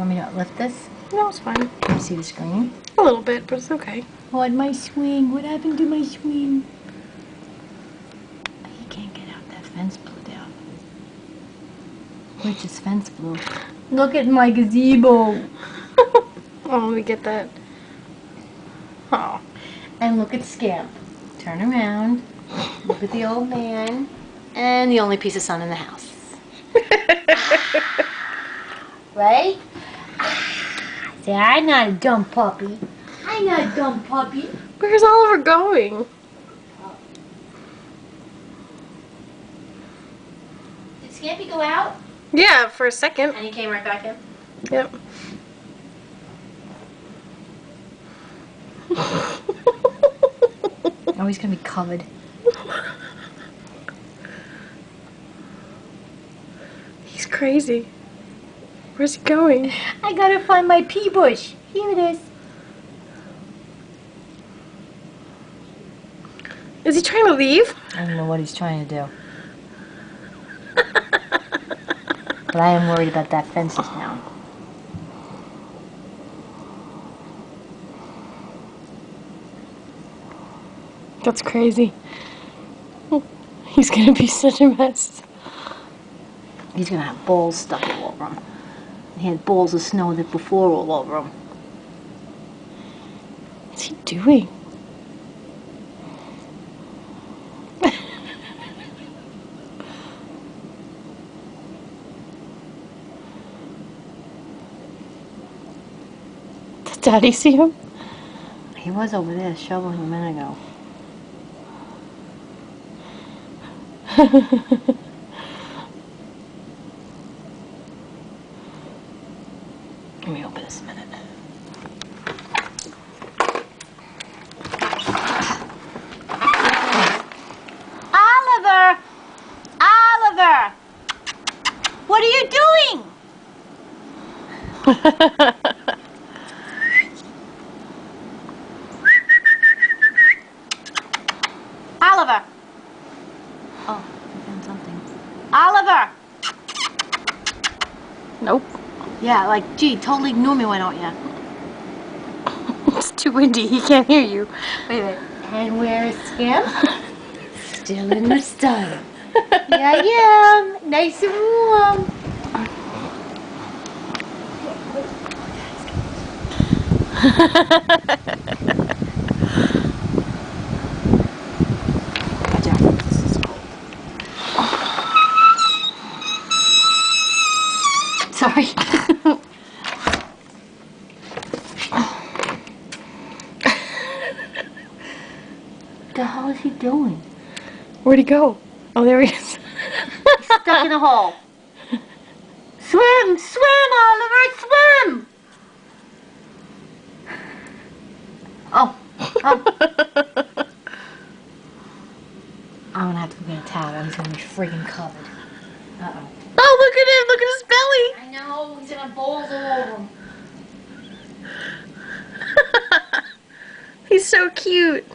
Want me to lift this? No, it's fine. Can you see the screen? A little bit, but it's okay. What, my swing? What happened to my swing? He can't get out. That fence blew down. Which is fence blew? Look at my gazebo. Oh, let me get that. Oh. And look at Scamp. Turn around. Look at the old man. And the only piece of sun in the house. Right? Say, I'm not a dumb puppy. I'm not a dumb puppy. Where's Oliver going? Did Scampy go out? Yeah, for a second. And he came right back in? Yep. Oh, he's gonna be covered. He's crazy. Where's he going? I gotta find my pea bush. Here it is. Is he trying to leave? I don't know what he's trying to do. But I am worried about that fence just now. That's crazy. He's gonna be such a mess. He's gonna have balls stuck all over him. He had balls of snow that before all over him. What's he doing? Did Daddy see him? He was over there shoveling a minute ago. Let me open this a minute. Oliver! Oliver! What are you doing? Oliver! Oh, I found something. Oliver! Nope. Yeah, like, gee, totally ignore me, why don't ya? It's too windy. He can't hear you. Wait a minute. And where is Scamp? Still in the sun. Here I am, nice and warm. Watch out, this is cold. Sorry. What the hell is he doing? Where'd he go? Oh, there he is. He's stuck in a hole. Swim! Swim, Oliver! Swim! Oh. I'm gonna have to get a towel. He's gonna be freaking covered. Uh-oh. Oh, look at him! Look at his belly! I know. He's gonna have balls all over him. He's so cute.